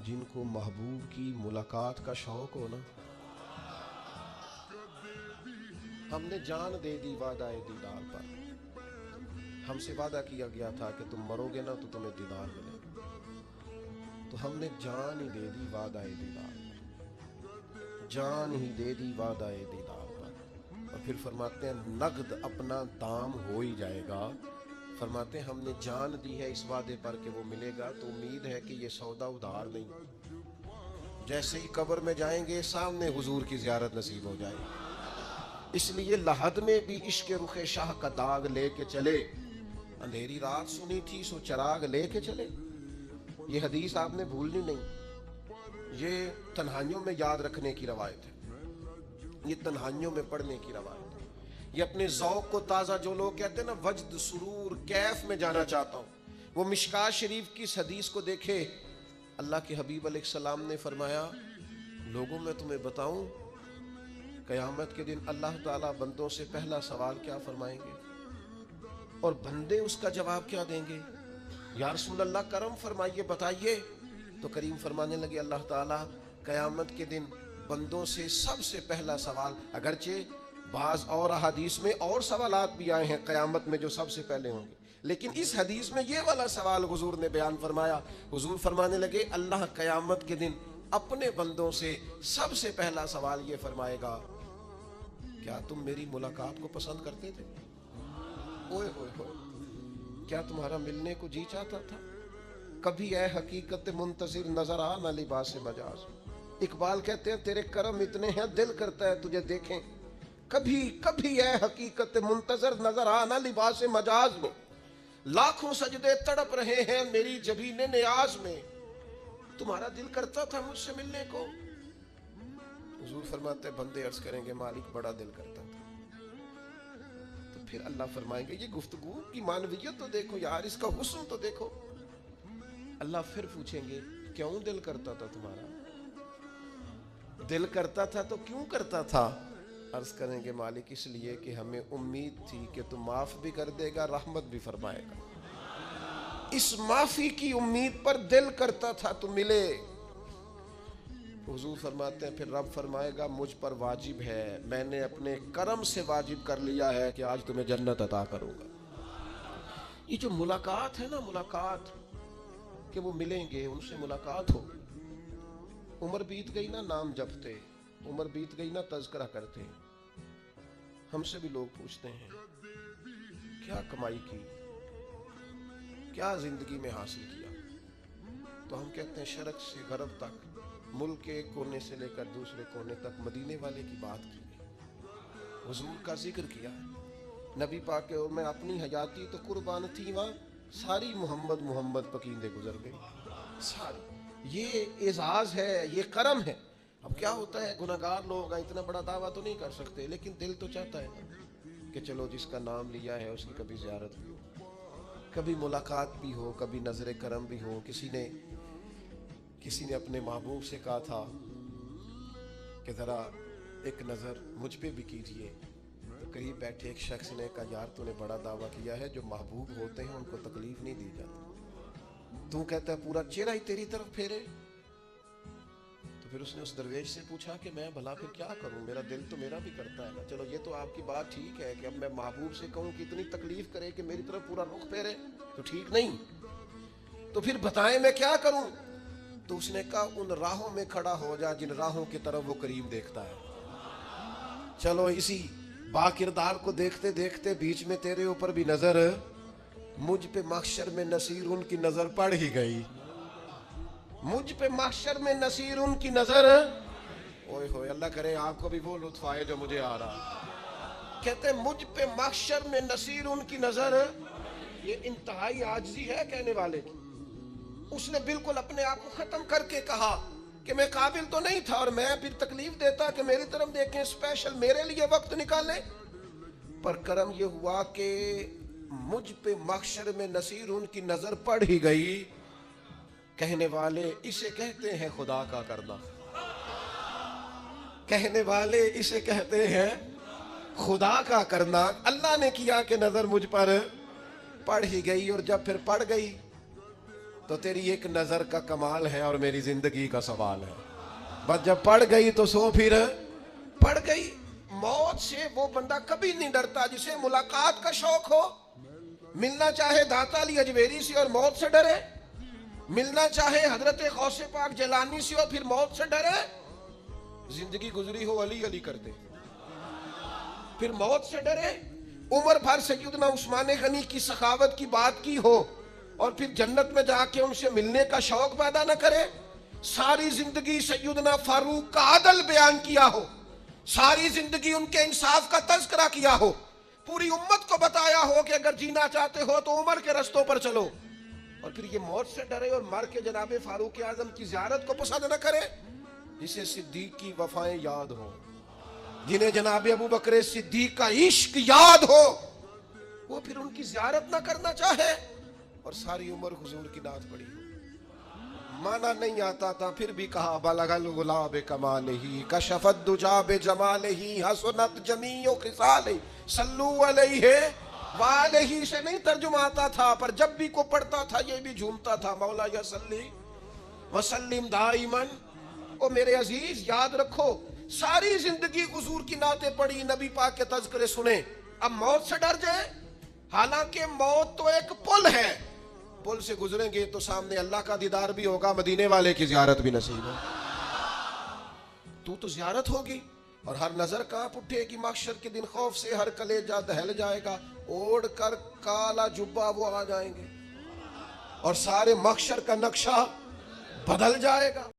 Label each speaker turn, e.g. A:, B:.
A: जिनको महबूब की मुलाकात का शौक हो ना, हमने जान दे दी वादा दीदार पर। हमसे वादा किया गया था कि तुम मरोगे ना तो तुम्हें दीदार मिलेगा, तो हमने जान ही दे दी वादा दीदार पर, जान ही दे दी वादा दीदार पर। और फिर फरमाते हैं नगद अपना दाम हो ही जाएगा। फरमाते हैं हमने जान दी है इस वादे पर कि वो मिलेगा, तो उम्मीद है कि ये सौदा उधार नहीं। जैसे ही कब्र में जाएंगे सामने हुजूर की ज़ियारत नसीब हो जाएगी। इसलिए लहद में भी इश्क रुखे शाह का दाग लेके चले। अंधेरी रात सुनी थी सो चराग लेके चले। ये हदीस आपने भूलनी नहीं। ये तन्हाइयों में याद रखने की रवायत है, ये तन्हाइयों में पढ़ने की रवायत है। ये अपने ज़ौक़ को ताज़ा, जो लोग कहते हैं ना वजद सुरूर कैफ में जाना चाहता हूँ, वो मिशकात शरीफ की इस हदीस को देखे। अल्लाह के हबीब अलैहिस्सलाम ने फरमाया, लोगों में तुम्हें बताऊं क़यामत के दिन अल्लाह ताला बंदों से पहला सवाल क्या फरमाएंगे और बंदे उसका जवाब क्या देंगे। या रसूल अल्लाह करम फरमाइए, बताइए। तो करीम फरमाने लगे, अल्लाह ताला क़यामत के दिन बंदों से सबसे पहला सवाल, अगरचे बाज़ और हदीस में और सवालात भी आए हैं क़यामत में जो सबसे पहले होंगे, लेकिन इस हदीस में ये वाला सवाल हुजूर ने बयान फरमाया। हुजूर फरमाने लगे, अल्लाह क़यामत के दिन अपने बंदों से सबसे पहला सवाल ये फरमाएगा, क्या तुम मेरी मुलाकात को पसंद करते थे? ओए होए होए, क्या तुम्हारा मिलने को जी चाहता था? कभी ऐ हकीकत मुंतज़िर नजर आ ना लिबास मजाज। इकबाल कहते हैं तेरे करम इतने हैं दिल करता है तुझे देखें। कभी कभी ऐ हकीकत मुंतज़िर नजर आ ना लिबास मजाज में। लाखों सजदे तड़प रहे हैं मेरी जबीने नियाज में। तुम्हारा दिल करता था मुझसे मिलने को? हुजूर फरमाते बंदे अर्ज करेंगे, मालिक बड़ा दिल करता था। तो फिर अल्लाह फरमाएंगे, ये गुफ्तगू की मानवियत तो देखो यार, इसका हुस्न तो देखो। अल्लाह फिर पूछेंगे, क्यों दिल करता था तुम्हारा? दिल करता था तो क्यों करता था? अर्ज करेंगे, मालिक इसलिए कि हमें उम्मीद थी कि तू माफ भी कर देगा, रहमत भी फरमाएगा। इस माफी की उम्मीद पर दिल करता था तू मिले। हुजूर फरमाते हैं, फिर रब फरमाएगा, मुझ पर वाजिब है, मैंने अपने करम से वाजिब कर लिया है कि आज तुम्हें जन्नत अता करूंगा। ये जो मुलाकात है ना, मुलाकात कि वो मिलेंगे, उनसे मुलाकात हो। उम्र बीत गई ना नाम जपते, उम्र बीत गई ना तज़किरा करते। हमसे भी लोग पूछते हैं, क्या कमाई की, क्या जिंदगी में हासिल किया? तो हम कहते हैं, शर्क से गरब तक, मुल्क के एक कोने से लेकर दूसरे कोने तक मदीने वाले की बात की है, हुजूर का जिक्र किया है। नबी पाक के और मैं अपनी हयाती तो कुर्बान थी वहाँ, सारी मोहम्मद मोहम्मद पकींदे गुजर गई सारी। ये एजाज है, ये करम है। अब क्या होता है, गुनहगार लोग हैं, इतना बड़ा दावा तो नहीं कर सकते, लेकिन दिल तो चाहता है कि चलो जिसका नाम लिया है उसकी कभी ज़ियारत भी हो, कभी मुलाकात भी हो, कभी नजर करम भी हो। किसी ने अपने महबूब से कहा था कि ज़रा एक नज़र मुझ पे भी कीजिए। तो करीब बैठे एक शख्स ने कहा, यार तूने बड़ा दावा किया है, जो महबूब होते हैं उनको तकलीफ नहीं दी जाती, तू कहता है पूरा चेहरा ही तेरी तरफ फेरे। तो फिर उसने उस दरवेश से पूछा कि मैं भला फिर क्या करूं, मेरा दिल तो मेरा भी करता है ना। चलो ये तो आपकी बात ठीक है कि अब मैं महबूब से कहूं कि इतनी तकलीफ करे कि मेरी तरफ पूरा रुख फेरे, तो ठीक नहीं। तो फिर बताएं मैं क्या करूं? तो उसने कहा, उन राहों में खड़ा हो जा जिन राहों की तरफ वो करीब देखता है। चलो इसी बाकिरदार को देखते देखते बीच में तेरे ऊपर भी नजर, मुझ पे महशर में नसीर उनकी नजर पड़ ही गई। मुझ पे महशर में नसीर उनकी नजर, ओए होए, अल्लाह करे आपको भी वो लुत्फ आए जो मुझे आ रहा। कहते मुझ पे महशर में नसीर उनकी नजर। ये इंतहाई आजिज़ी है कहने वाले की। उसने बिल्कुल अपने आप को खत्म करके कहा कि मैं काबिल तो नहीं था, और मैं फिर तकलीफ देता कि मेरी तरफ देखें, स्पेशल मेरे लिए वक्त निकाले। पर करम ये हुआ कि मुझ पे महशर में नसीर उनकी नजर पड़ ही गई। कहने वाले इसे कहते हैं खुदा का करना, कहने वाले इसे कहते हैं खुदा का करना। अल्लाह ने किया कि नजर मुझ पर पड़ ही गई, और जब फिर पड़ गई तो तेरी एक नजर का कमाल है और मेरी जिंदगी का सवाल है। बस जब पड़ गई तो सो फिर पड़ गई। मौत से वो बंदा कभी नहीं डरता जिसे मुलाकात का शौक हो। मिलना चाहे दाता अली अजमेरी से और मौत से डरे, मिलना चाहे हजरत गौसे पाक जलानी से और फिर मौत से डरे। जिंदगी गुजरी हो अली अली करते फिर मौत से डरे। उम्र भर सैयदना उस्मान गनी की सखावत की बात की हो और फिर जन्नत में जाके उनसे मिलने का शौक पैदा न करे। सारी जिंदगी सैयदना फारूक का अदल बयान किया हो, सारी जिंदगी उनके इंसाफ का तज़किरा किया हो, पूरी उम्मत को बताया हो कि अगर जीना चाहते हो तो उमर के रस्तों पर चलो, और फिर ये मौत से डरे और मर के जनाबे फारूक आजम की ज़ियारत को पसंद न करे। जिसे सिद्दीक की वफाएं याद हो, जिन्हें जनाबे अबू बकर सिद्दीक का इश्क याद हो, वो फिर उनकी ज़ियारत न करना चाहे और सारी उम्र हुजूर की नात पड़ी। माना नहीं आता था फिर भी कहा बलगल गुलाब कमाल ही कशफत दुजाब जमाल ही हसनत जमीओ खिसाल सल्लू अलैहि वालैहि से नहीं तर्जुमा आता था, पर जब भी को पढ़ता था ये भी झूमता था। मौला या सल्ली वसल्लिम दाइमन। ओ मेरे अजीज याद रखो, सारी जिंदगी हुजूर की नाते पढ़ी, नबी पाक के तज़किरे सुने, अब मौत से डर जाए। हालांकि मौत तो एक पुल है, पुल से गुजरेंगे तो सामने अल्लाह का दीदार भी होगा, मदीने वाले की ज़ियारत भी नसीब हो। तू तो ज़ियारत होगी और हर नजर कांप उठेगी। महशर के दिन खौफ से हर कलेजा दहल जाएगा, ओढ़ कर काला जुब्बा वो आ जाएंगे और सारे महशर का नक्शा बदल जाएगा।